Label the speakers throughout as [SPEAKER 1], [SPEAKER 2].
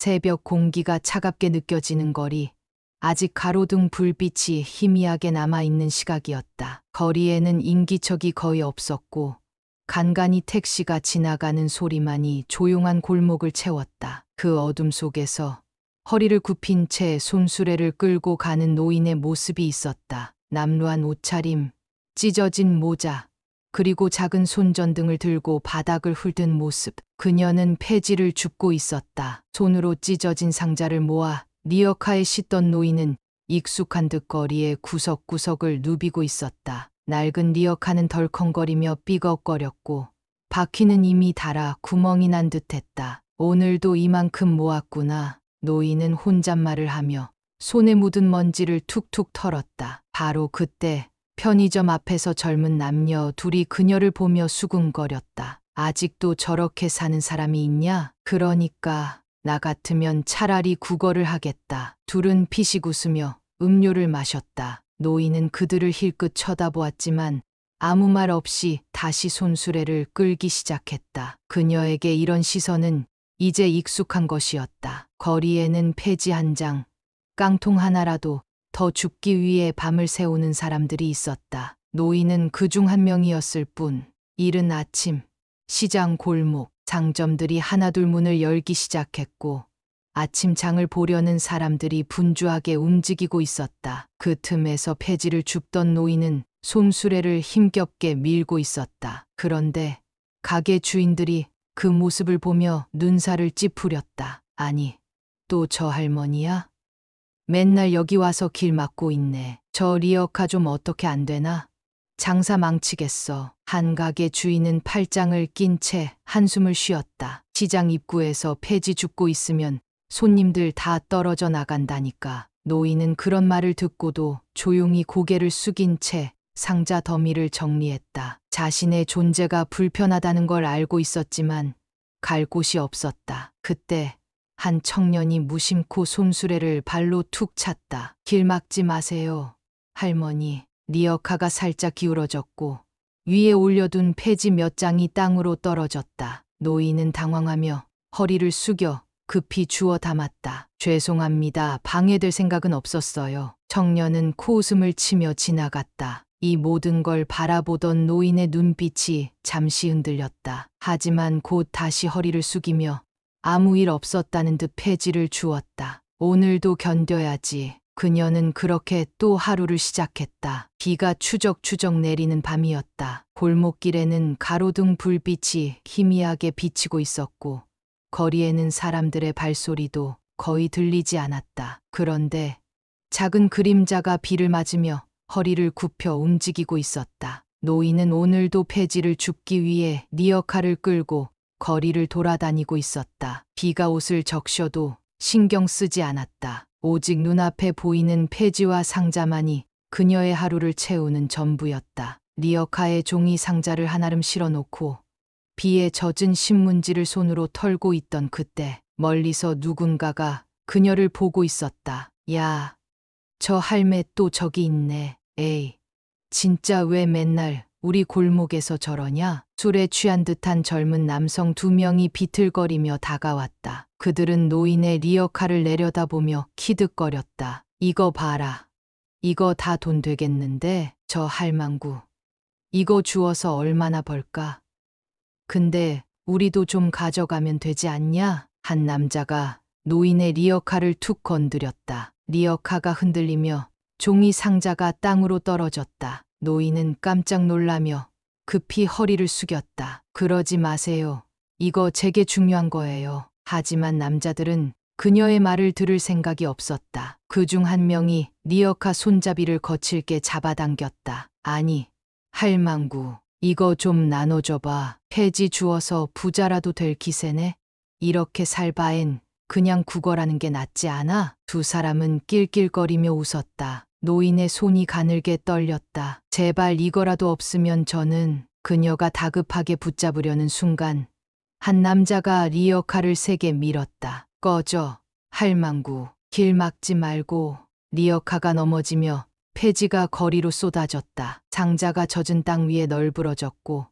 [SPEAKER 1] 새벽 공기가 차갑게 느껴지는 거리. 아직 가로등 불빛이 희미하게 남아있는 시각이었다. 거리에는 인기척이 거의 없었고 간간이 택시가 지나가는 소리만이 조용한 골목을 채웠다. 그 어둠 속에서 허리를 굽힌 채 손수레를 끌고 가는 노인의 모습이 있었다. 남루한 옷차림, 찢어진 모자, 그리고 작은 손전등을 들고 바닥을 훑은 모습. 그녀는 폐지를 줍고 있었다. 손으로 찢어진 상자를 모아 리어카에 싣던 노인은 익숙한 듯 거리의 구석구석을 누비고 있었다. 낡은 리어카는 덜컹거리며 삐걱거렸고 바퀴는 이미 닳아 구멍이 난 듯했다. 오늘도 이만큼 모았구나. 노인은 혼잣말을 하며 손에 묻은 먼지를 툭툭 털었다. 바로 그때 편의점 앞에서 젊은 남녀 둘이 그녀를 보며 수군거렸다. 아직도 저렇게 사는 사람이 있냐? 그러니까 나 같으면 차라리 국어를 하겠다. 둘은 피식 웃으며 음료를 마셨다. 노인은 그들을 힐끗 쳐다보았지만 아무 말 없이 다시 손수레를 끌기 시작했다. 그녀에게 이런 시선은 이제 익숙한 것이었다. 거리에는 폐지 한 장, 깡통 하나라도 더 줍기 위해 밤을 새우는 사람들이 있었다. 노인은 그중 한 명이었을 뿐. 이른 아침, 시장 골목, 상점들이 하나둘 문을 열기 시작했고 아침장을 보려는 사람들이 분주하게 움직이고 있었다. 그 틈에서 폐지를 줍던 노인은 손수레를 힘겹게 밀고 있었다. 그런데 가게 주인들이 그 모습을 보며 눈살을 찌푸렸다. 아니, 또 저 할머니야? 맨날 여기 와서 길 막고 있네. 저 리어카 좀 어떻게 안 되나? 장사 망치겠어. 한 가게 주인은 팔짱을 낀 채 한숨을 쉬었다. 시장 입구에서 폐지 줍고 있으면 손님들 다 떨어져 나간다니까. 노인은 그런 말을 듣고도 조용히 고개를 숙인 채 상자 더미를 정리했다. 자신의 존재가 불편하다는 걸 알고 있었지만 갈 곳이 없었다. 그때 한 청년이 무심코 손수레를 발로 툭 찼다. 길 막지 마세요, 할머니. 리어카가 살짝 기울어졌고 위에 올려둔 폐지 몇 장이 땅으로 떨어졌다. 노인은 당황하며 허리를 숙여 급히 주워 담았다. 죄송합니다. 방해될 생각은 없었어요. 청년은 코웃음을 치며 지나갔다. 이 모든 걸 바라보던 노인의 눈빛이 잠시 흔들렸다. 하지만 곧 다시 허리를 숙이며 아무 일 없었다는 듯 폐지를 주웠다. 오늘도 견뎌야지. 그녀는 그렇게 또 하루를 시작했다. 비가 추적추적 내리는 밤이었다. 골목길에는 가로등 불빛이 희미하게 비치고 있었고 거리에는 사람들의 발소리도 거의 들리지 않았다. 그런데 작은 그림자가 비를 맞으며 허리를 굽혀 움직이고 있었다. 노인은 오늘도 폐지를 줍기 위해 리어카를 끌고 거리를 돌아다니고 있었다. 비가 옷을 적셔도 신경 쓰지 않았다. 오직 눈앞에 보이는 폐지와 상자만이 그녀의 하루를 채우는 전부였다. 리어카에 종이 상자를 한아름 실어놓고 비에 젖은 신문지를 손으로 털고 있던 그때 멀리서 누군가가 그녀를 보고 있었다. 야, 저 할매 또 저기 있네. 에이, 진짜 왜 맨날 우리 골목에서 저러냐? 술에 취한 듯한 젊은 남성 두 명이 비틀거리며 다가왔다. 그들은 노인의 리어카를 내려다보며 키득거렸다. 이거 봐라. 이거 다 돈 되겠는데? 저 할망구. 이거 주워서 얼마나 벌까? 근데 우리도 좀 가져가면 되지 않냐? 한 남자가 노인의 리어카를 툭 건드렸다. 리어카가 흔들리며 종이 상자가 땅으로 떨어졌다. 노인은 깜짝 놀라며 급히 허리를 숙였다. 그러지 마세요. 이거 제게 중요한 거예요. 하지만 남자들은 그녀의 말을 들을 생각이 없었다. 그중 한 명이 리어카 손잡이를 거칠게 잡아당겼다. 아니, 할망구, 이거 좀 나눠줘봐. 폐지 주워서 부자라도 될 기세네. 이렇게 살 바엔 그냥 국어라는 게 낫지 않아? 두 사람은 낄낄거리며 웃었다. 노인의 손이 가늘게 떨렸다. 제발 이거라도 없으면 저는. 그녀가 다급하게 붙잡으려는 순간 한 남자가 리어카를 세게 밀었다. 꺼져, 할망구. 길 막지 말고. 리어카가 넘어지며 폐지가 거리로 쏟아졌다. 상자가 젖은 땅 위에 널브러졌고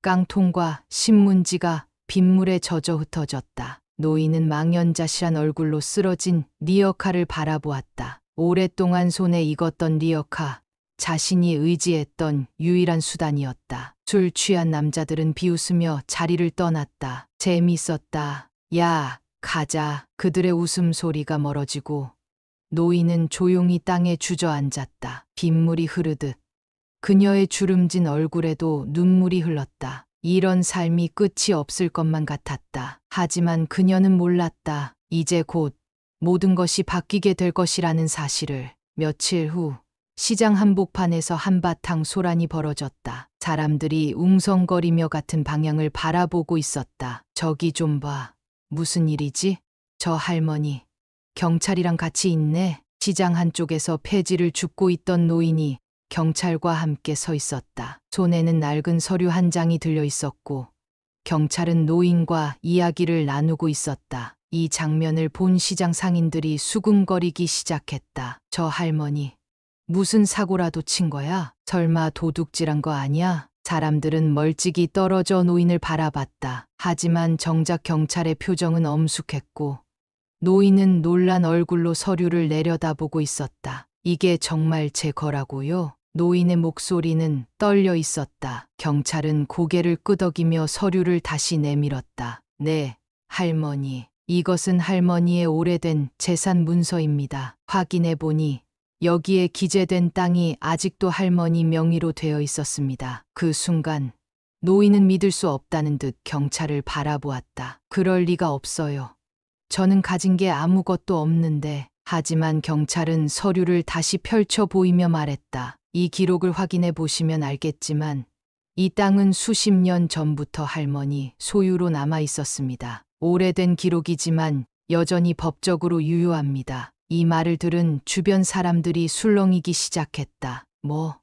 [SPEAKER 1] 깡통과 신문지가 빗물에 젖어 흩어졌다. 노인은 망연자실한 얼굴로 쓰러진 리어카를 바라보았다. 오랫동안 손에 익었던 리어카, 자신이 의지했던 유일한 수단이었다. 술 취한 남자들은 비웃으며 자리를 떠났다. 재밌었다. 야, 가자. 그들의 웃음소리가 멀어지고 노인은 조용히 땅에 주저앉았다. 빗물이 흐르듯 그녀의 주름진 얼굴에도 눈물이 흘렀다. 이런 삶이 끝이 없을 것만 같았다. 하지만 그녀는 몰랐다. 이제 곧 모든 것이 바뀌게 될 것이라는 사실을. 며칠 후 시장 한복판에서 한바탕 소란이 벌어졌다. 사람들이 웅성거리며 같은 방향을 바라보고 있었다. 저기 좀 봐. 무슨 일이지? 저 할머니. 경찰이랑 같이 있네. 시장 한쪽에서 폐지를 줍고 있던 노인이 경찰과 함께 서 있었다. 손에는 낡은 서류 한 장이 들려 있었고 경찰은 노인과 이야기를 나누고 있었다. 이 장면을 본 시장 상인들이 수군거리기 시작했다. 저 할머니, 무슨 사고라도 친 거야? 설마 도둑질한 거 아니야? 사람들은 멀찍이 떨어져 노인을 바라봤다. 하지만 정작 경찰의 표정은 엄숙했고 노인은 놀란 얼굴로 서류를 내려다보고 있었다. 이게 정말 제 거라고요? 노인의 목소리는 떨려 있었다. 경찰은 고개를 끄덕이며 서류를 다시 내밀었다. 네, 할머니. 이것은 할머니의 오래된 재산 문서입니다. 확인해 보니 여기에 기재된 땅이 아직도 할머니 명의로 되어 있었습니다. 그 순간 노인은 믿을 수 없다는 듯 경찰을 바라보았다. 그럴 리가 없어요. 저는 가진 게 아무것도 없는데. 하지만 경찰은 서류를 다시 펼쳐 보이며 말했다. 이 기록을 확인해 보시면 알겠지만 이 땅은 수십 년 전부터 할머니 소유로 남아 있었습니다. 오래된 기록이지만 여전히 법적으로 유효합니다. 이 말을 들은 주변 사람들이 술렁이기 시작했다. 뭐?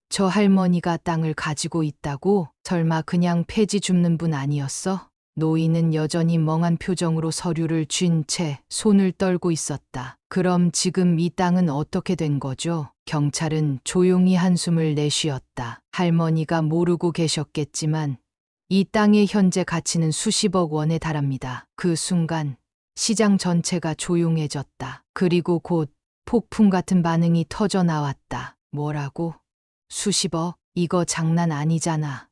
[SPEAKER 1] 저 할머니가 땅을 가지고 있다고? 설마 그냥 폐지 줍는 분 아니었어? 노인은 여전히 멍한 표정으로 서류를 쥔 채 손을 떨고 있었다. 그럼 지금 이 땅은 어떻게 된 거죠? 경찰은 조용히 한숨을 내쉬었다. 할머니가 모르고 계셨겠지만 이 땅의 현재 가치는 수십억 원에 달합니다. 그 순간 시장 전체가 조용해졌다. 그리고 곧 폭풍 같은 반응이 터져 나왔다. 뭐라고? 수십억? 이거 장난 아니잖아.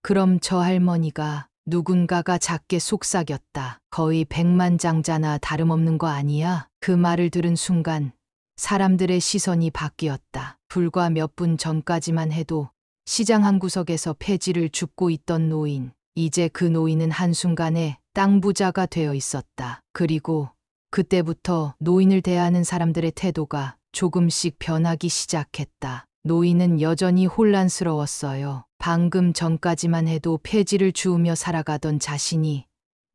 [SPEAKER 1] 그럼 저 할머니가 누군가가 작게 속삭였다. 거의 백만장자나 다름없는 거 아니야? 그 말을 들은 순간 사람들의 시선이 바뀌었다. 불과 몇 분 전까지만 해도 시장 한 구석에서 폐지를 줍고 있던 노인. 이제 그 노인은 한순간에 땅 부자가 되어 있었다. 그리고 그때부터 노인을 대하는 사람들의 태도가 조금씩 변하기 시작했다. 노인은 여전히 혼란스러웠어요. 방금 전까지만 해도 폐지를 주우며 살아가던 자신이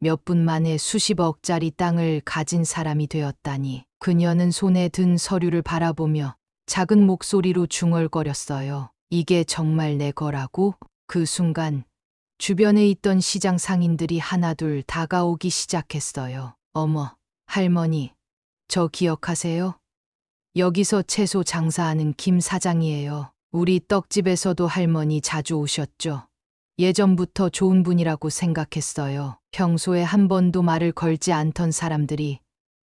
[SPEAKER 1] 몇 분 만에 수십억짜리 땅을 가진 사람이 되었다니. 그녀는 손에 든 서류를 바라보며 작은 목소리로 중얼거렸어요. 이게 정말 내 거라고? 그 순간 주변에 있던 시장 상인들이 하나둘 다가오기 시작했어요. 어머, 할머니, 저 기억하세요? 여기서 채소 장사하는 김 사장이에요. 우리 떡집에서도 할머니 자주 오셨죠. 예전부터 좋은 분이라고 생각했어요. 평소에 한 번도 말을 걸지 않던 사람들이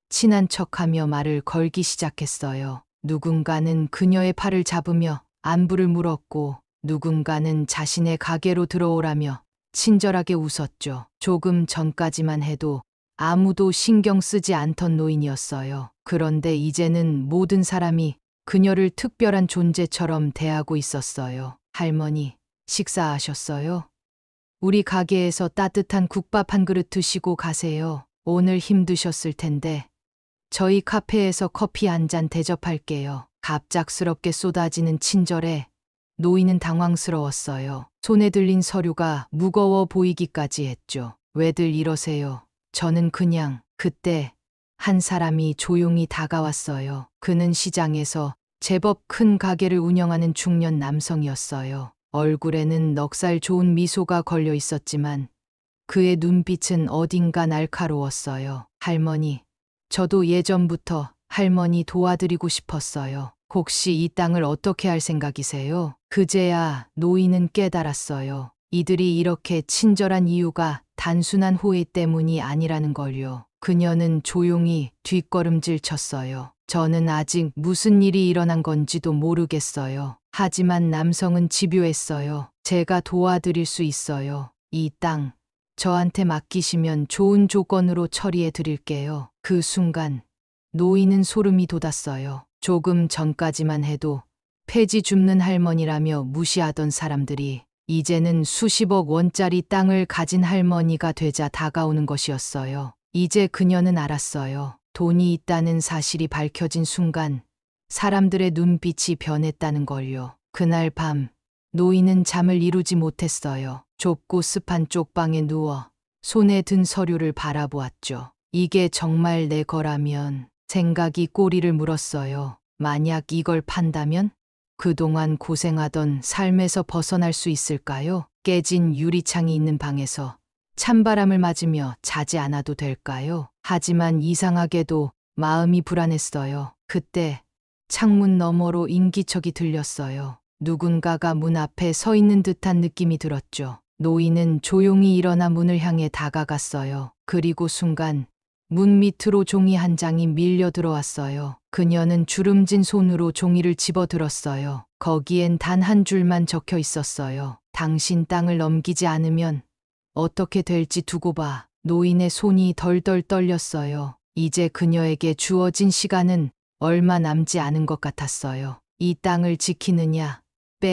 [SPEAKER 1] 친한 척하며 말을 걸기 시작했어요. 누군가는 그녀의 팔을 잡으며 안부를 물었고 누군가는 자신의 가게로 들어오라며 친절하게 웃었죠. 조금 전까지만 해도 아무도 신경 쓰지 않던 노인이었어요. 그런데 이제는 모든 사람이 그녀를 특별한 존재처럼 대하고 있었어요. 할머니, 식사하셨어요? 우리 가게에서 따뜻한 국밥 한 그릇 드시고 가세요. 오늘 힘드셨을 텐데 저희 카페에서 커피 한 잔 대접할게요. 갑작스럽게 쏟아지는 친절에 노인은 당황스러웠어요. 손에 들린 서류가 무거워 보이기까지 했죠. 왜들 이러세요? 저는 그냥. 그때 한 사람이 조용히 다가왔어요. 그는 시장에서 제법 큰 가게를 운영하는 중년 남성이었어요. 얼굴에는 넉살 좋은 미소가 걸려 있었지만 그의 눈빛은 어딘가 날카로웠어요. 할머니, 저도 예전부터 할머니 도와드리고 싶었어요. 혹시 이 땅을 어떻게 할 생각이세요? 그제야 노인은 깨달았어요. 이들이 이렇게 친절한 이유가 단순한 호의 때문이 아니라는 걸요. 그녀는 조용히 뒷걸음질 쳤어요. 저는 아직 무슨 일이 일어난 건지도 모르겠어요. 하지만 남성은 집요했어요. 제가 도와드릴 수 있어요. 이 땅, 저한테 맡기시면 좋은 조건으로 처리해 드릴게요. 그 순간, 노인은 소름이 돋았어요. 조금 전까지만 해도 폐지 줍는 할머니라며 무시하던 사람들이 이제는 수십억 원짜리 땅을 가진 할머니가 되자 다가오는 것이었어요. 이제 그녀는 알았어요. 돈이 있다는 사실이 밝혀진 순간 사람들의 눈빛이 변했다는 걸요. 그날 밤 노인은 잠을 이루지 못했어요. 좁고 습한 쪽방에 누워 손에 든 서류를 바라보았죠. 이게 정말 내 거라면 생각이 꼬리를 물었어요. 만약 이걸 판다면 그동안 고생하던 삶에서 벗어날 수 있을까요? 깨진 유리창이 있는 방에서 찬바람을 맞으며 자지 않아도 될까요? 하지만 이상하게도 마음이 불안했어요. 그때 창문 너머로 인기척이 들렸어요. 누군가가 문 앞에 서 있는 듯한 느낌이 들었죠. 노인은 조용히 일어나 문을 향해 다가갔어요. 그리고 순간 문 밑으로 종이 한 장이 밀려 들어왔어요. 그녀는 주름진 손으로 종이를 집어들었어요. 거기엔 단 한 줄만 적혀 있었어요. 당신 땅을 넘기지 않으면 어떻게 될지 두고 봐. 노인의 손이 덜덜 떨렸어요. 이제 그녀에게 주어진 시간은 얼마 남지 않은 것 같았어요. 이 땅을 지키느냐,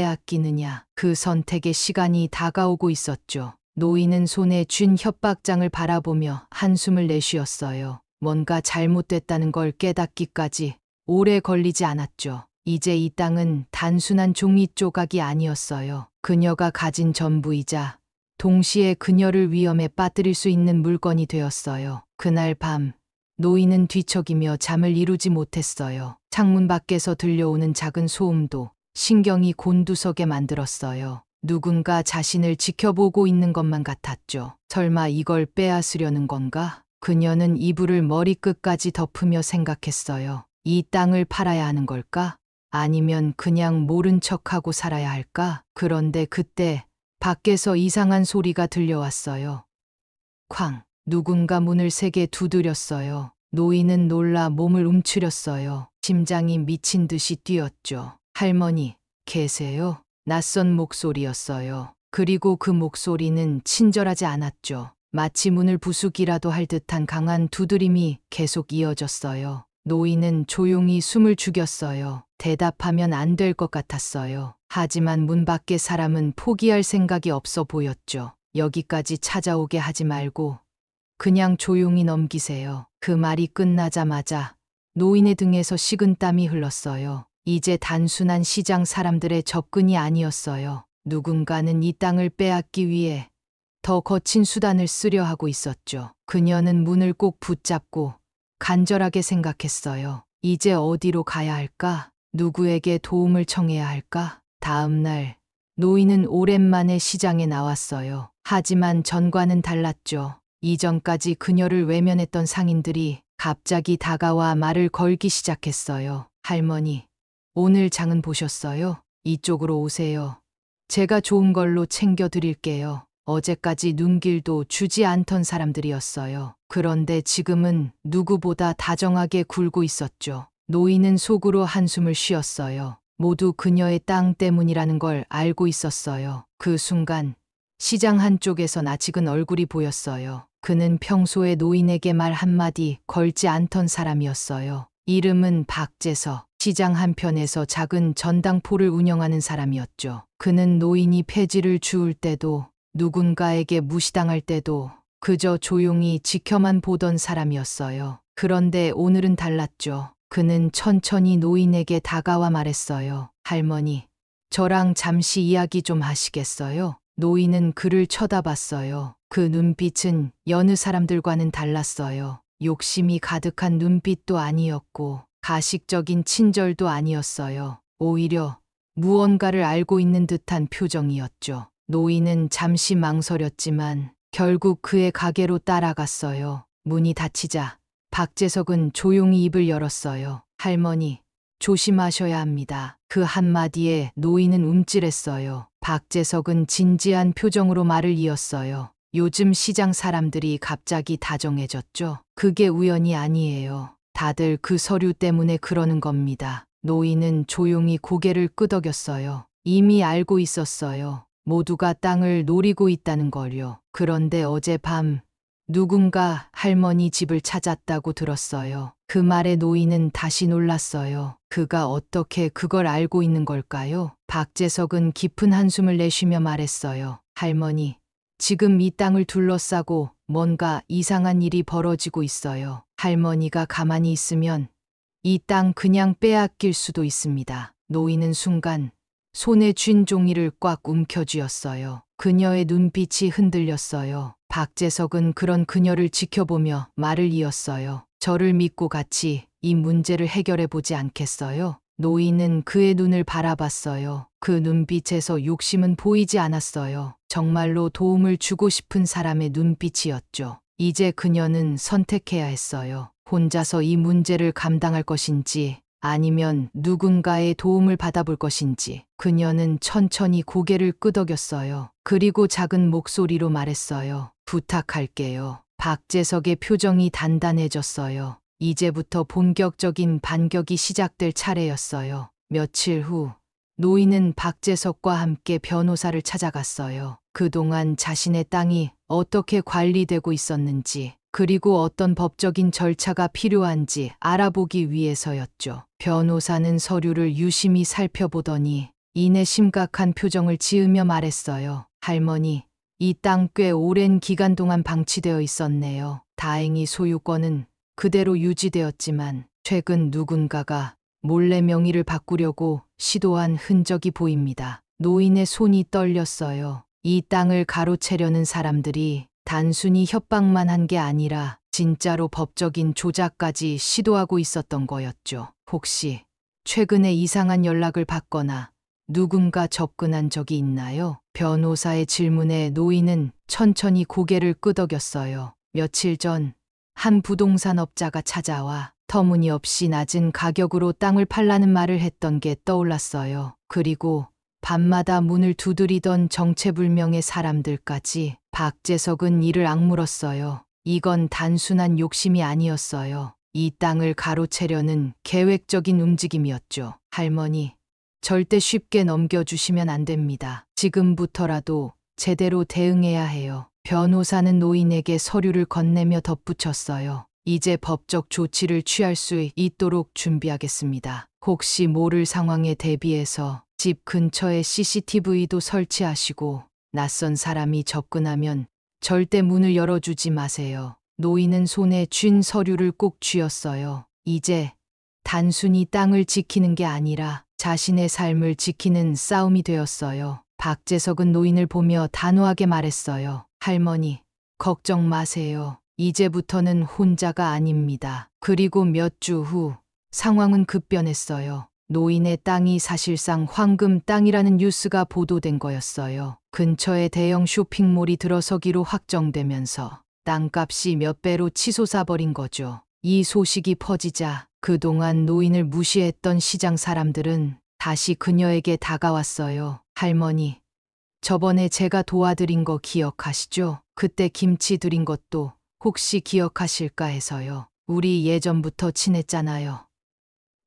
[SPEAKER 1] 빼앗기느냐, 그 선택의 시간이 다가오고 있었죠. 노인은 손에 쥔 협박장을 바라보며 한숨을 내쉬었어요. 뭔가 잘못됐다는 걸 깨닫기까지 오래 걸리지 않았죠. 이제 이 땅은 단순한 종이 조각이 아니었어요. 그녀가 가진 전부이자 동시에 그녀를 위험에 빠뜨릴 수 있는 물건이 되었어요. 그날 밤 노인은 뒤척이며 잠을 이루지 못했어요. 창문 밖에서 들려오는 작은 소음도 신경이 곤두서게 만들었어요. 누군가 자신을 지켜보고 있는 것만 같았죠. 설마 이걸 빼앗으려는 건가? 그녀는 이불을 머리끝까지 덮으며 생각했어요. 이 땅을 팔아야 하는 걸까? 아니면 그냥 모른 척하고 살아야 할까? 그런데 그때 밖에서 이상한 소리가 들려왔어요. 쾅! 누군가 문을 세게 두드렸어요. 노인은 놀라 몸을 움츠렸어요. 심장이 미친 듯이 뛰었죠. 할머니, 계세요? 낯선 목소리였어요. 그리고 그 목소리는 친절하지 않았죠. 마치 문을 부수기라도 할 듯한 강한 두드림이 계속 이어졌어요. 노인은 조용히 숨을 죽였어요. 대답하면 안 될 것 같았어요. 하지만 문 밖의 사람은 포기할 생각이 없어 보였죠. 여기까지 찾아오게 하지 말고 그냥 조용히 넘기세요. 그 말이 끝나자마자 노인의 등에서 식은땀이 흘렀어요. 이제 단순한 시장 사람들의 접근이 아니었어요. 누군가는 이 땅을 빼앗기 위해 더 거친 수단을 쓰려 하고 있었죠. 그녀는 문을 꼭 붙잡고 간절하게 생각했어요. 이제 어디로 가야 할까? 누구에게 도움을 청해야 할까? 다음 날 노인은 오랜만에 시장에 나왔어요. 하지만 전과는 달랐죠. 이전까지 그녀를 외면했던 상인들이 갑자기 다가와 말을 걸기 시작했어요. 할머니, 오늘 장은 보셨어요? 이쪽으로 오세요. 제가 좋은 걸로 챙겨드릴게요. 어제까지 눈길도 주지 않던 사람들이었어요. 그런데 지금은 누구보다 다정하게 굴고 있었죠. 노인은 속으로 한숨을 쉬었어요. 모두 그녀의 땅 때문이라는 걸 알고 있었어요. 그 순간 시장 한쪽에서 낯익은 얼굴이 보였어요. 그는 평소에 노인에게 말 한마디 걸지 않던 사람이었어요. 이름은 박재석. 시장 한편에서 작은 전당포를 운영하는 사람이었죠. 그는 노인이 폐지를 주울 때도 누군가에게 무시당할 때도 그저 조용히 지켜만 보던 사람이었어요. 그런데 오늘은 달랐죠. 그는 천천히 노인에게 다가와 말했어요. 할머니, 저랑 잠시 이야기 좀 하시겠어요? 노인은 그를 쳐다봤어요. 그 눈빛은 여느 사람들과는 달랐어요. 욕심이 가득한 눈빛도 아니었고 가식적인 친절도 아니었어요. 오히려 무언가를 알고 있는 듯한 표정이었죠. 노인은 잠시 망설였지만 결국 그의 가게로 따라갔어요. 문이 닫히자 박재석은 조용히 입을 열었어요. 할머니, 조심하셔야 합니다. 그 한마디에 노인은 움찔했어요. 박재석은 진지한 표정으로 말을 이었어요. 요즘 시장 사람들이 갑자기 다정해졌죠. 그게 우연이 아니에요. 다들 그 서류 때문에 그러는 겁니다. 노인은 조용히 고개를 끄덕였어요. 이미 알고 있었어요. 모두가 땅을 노리고 있다는 걸요. 그런데 어젯밤 누군가 할머니 집을 찾았다고 들었어요. 그 말에 노인은 다시 놀랐어요. 그가 어떻게 그걸 알고 있는 걸까요? 박재석은 깊은 한숨을 내쉬며 말했어요. 할머니, 지금 이 땅을 둘러싸고 뭔가 이상한 일이 벌어지고 있어요. 할머니가 가만히 있으면 이 땅 그냥 빼앗길 수도 있습니다. 노인은 순간 손에 쥔 종이를 꽉 움켜쥐었어요. 그녀의 눈빛이 흔들렸어요. 박재석은 그런 그녀를 지켜보며 말을 이었어요. 저를 믿고 같이 이 문제를 해결해 보지 않겠어요? 노인은 그의 눈을 바라봤어요. 그 눈빛에서 욕심은 보이지 않았어요. 정말로 도움을 주고 싶은 사람의 눈빛이었죠. 이제 그녀는 선택해야 했어요. 혼자서 이 문제를 감당할 것인지 아니면 누군가의 도움을 받아볼 것인지. 그녀는 천천히 고개를 끄덕였어요. 그리고 작은 목소리로 말했어요. 부탁할게요. 박재석의 표정이 단단해졌어요. 이제부터 본격적인 반격이 시작될 차례였어요. 며칠 후 노인은 박재석과 함께 변호사를 찾아갔어요. 그동안 자신의 땅이 어떻게 관리되고 있었는지, 그리고 어떤 법적인 절차가 필요한지 알아보기 위해서였죠. 변호사는 서류를 유심히 살펴보더니 이내 심각한 표정을 지으며 말했어요. 할머니, 이 땅 꽤 오랜 기간 동안 방치되어 있었네요. 다행히 소유권은 그대로 유지되었지만 최근 누군가가 몰래 명의를 바꾸려고 시도한 흔적이 보입니다. 노인의 손이 떨렸어요. 이 땅을 가로채려는 사람들이 단순히 협박만 한 게 아니라 진짜로 법적인 조작까지 시도하고 있었던 거였죠. 혹시 최근에 이상한 연락을 받거나 누군가 접근한 적이 있나요? 변호사의 질문에 노인은 천천히 고개를 끄덕였어요. 며칠 전 한 부동산 업자가 찾아와 터무니없이 낮은 가격으로 땅을 팔라는 말을 했던 게 떠올랐어요. 그리고 밤마다 문을 두드리던 정체불명의 사람들까지. 박재석은 이를 악물었어요. 이건 단순한 욕심이 아니었어요. 이 땅을 가로채려는 계획적인 움직임이었죠. 할머니, 절대 쉽게 넘겨주시면 안 됩니다. 지금부터라도 제대로 대응해야 해요. 변호사는 노인에게 서류를 건네며 덧붙였어요. 이제 법적 조치를 취할 수 있도록 준비하겠습니다. 혹시 모를 상황에 대비해서 집 근처에 CCTV도 설치하시고 낯선 사람이 접근하면 절대 문을 열어주지 마세요. 노인은 손에 쥔 서류를 꼭 쥐었어요. 이제 단순히 땅을 지키는 게 아니라 자신의 삶을 지키는 싸움이 되었어요. 박재석은 노인을 보며 단호하게 말했어요. 할머니, 걱정 마세요. 이제부터는 혼자가 아닙니다. 그리고 몇 주 후 상황은 급변했어요. 노인의 땅이 사실상 황금 땅이라는 뉴스가 보도된 거였어요. 근처에 대형 쇼핑몰이 들어서기로 확정되면서 땅값이 몇 배로 치솟아버린 거죠. 이 소식이 퍼지자 그동안 노인을 무시했던 시장 사람들은 다시 그녀에게 다가왔어요. 할머니, 저번에 제가 도와드린 거 기억하시죠? 그때 김치 드린 것도 혹시 기억하실까 해서요. 우리 예전부터 친했잖아요.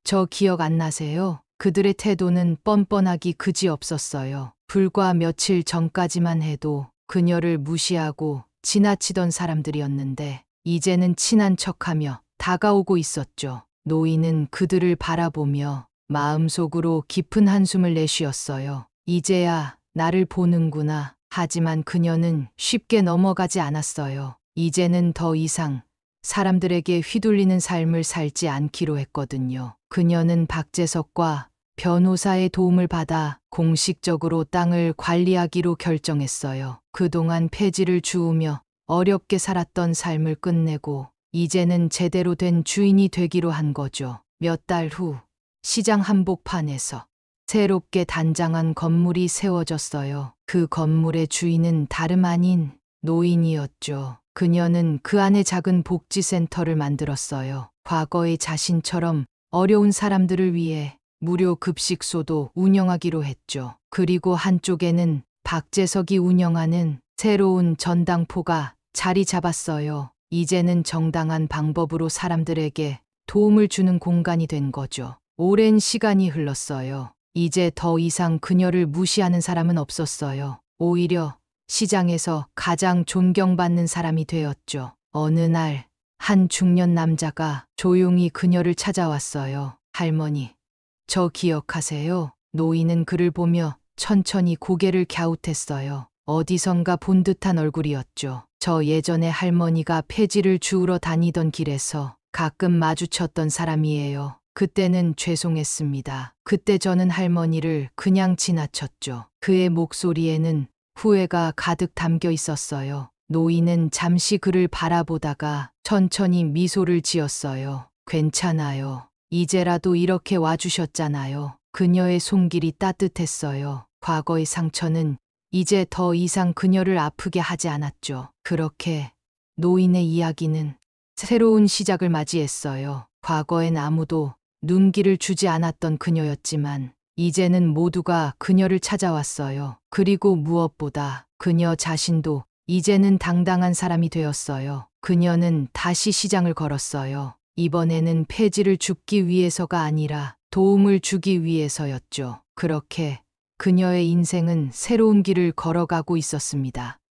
[SPEAKER 1] 저 기억 안 나세요? 그들의 태도는 뻔뻔하기 그지없었어요. 불과 며칠 전까지만 해도 그녀를 무시하고 지나치던 사람들이었는데 이제는 친한 척하며 다가오고 있었죠. 노인은 그들을 바라보며 마음속으로 깊은 한숨을 내쉬었어요. 이제야 나를 보는구나. 하지만 그녀는 쉽게 넘어가지 않았어요. 이제는 더 이상 사람들에게 휘둘리는 삶을 살지 않기로 했거든요. 그녀는 박재석과 변호사의 도움을 받아 공식적으로 땅을 관리하기로 결정했어요. 그동안 폐지를 주우며 어렵게 살았던 삶을 끝내고 이제는 제대로 된 주인이 되기로 한 거죠. 몇 달 후 시장 한복판에서 새롭게 단장한 건물이 세워졌어요. 그 건물의 주인은 다름 아닌 노인이었죠. 그녀는 그 안에 작은 복지센터를 만들었어요. 과거의 자신처럼 어려운 사람들을 위해 무료 급식소도 운영하기로 했죠. 그리고 한쪽에는 박재석이 운영하는 새로운 전당포가 자리 잡았어요. 이제는 정당한 방법으로 사람들에게 도움을 주는 공간이 된 거죠. 오랜 시간이 흘렀어요. 이제 더 이상 그녀를 무시하는 사람은 없었어요. 오히려 시장에서 가장 존경받는 사람이 되었죠. 어느 날, 한 중년 남자가 조용히 그녀를 찾아왔어요. 할머니, 저 기억하세요? 노인은 그를 보며 천천히 고개를 갸웃했어요. 어디선가 본 듯한 얼굴이었죠. 저 예전에 할머니가 폐지를 주우러 다니던 길에서 가끔 마주쳤던 사람이에요. 그때는 죄송했습니다. 그때 저는 할머니를 그냥 지나쳤죠. 그의 목소리에는 후회가 가득 담겨 있었어요. 노인은 잠시 그를 바라보다가 천천히 미소를 지었어요. 괜찮아요. 이제라도 이렇게 와주셨잖아요. 그녀의 손길이 따뜻했어요. 과거의 상처는 이제 더 이상 그녀를 아프게 하지 않았죠. 그렇게 노인의 이야기는 새로운 시작을 맞이했어요. 과거엔 아무도 눈길을 주지 않았던 그녀였지만 이제는 모두가 그녀를 찾아왔어요. 그리고 무엇보다 그녀 자신도 이제는 당당한 사람이 되었어요. 그녀는 다시 시장을 걸었어요. 이번에는 폐지를 줍기 위해서가 아니라 도움을 주기 위해서였죠. 그렇게 그녀의 인생은 새로운 길을 걸어가고 있었습니다.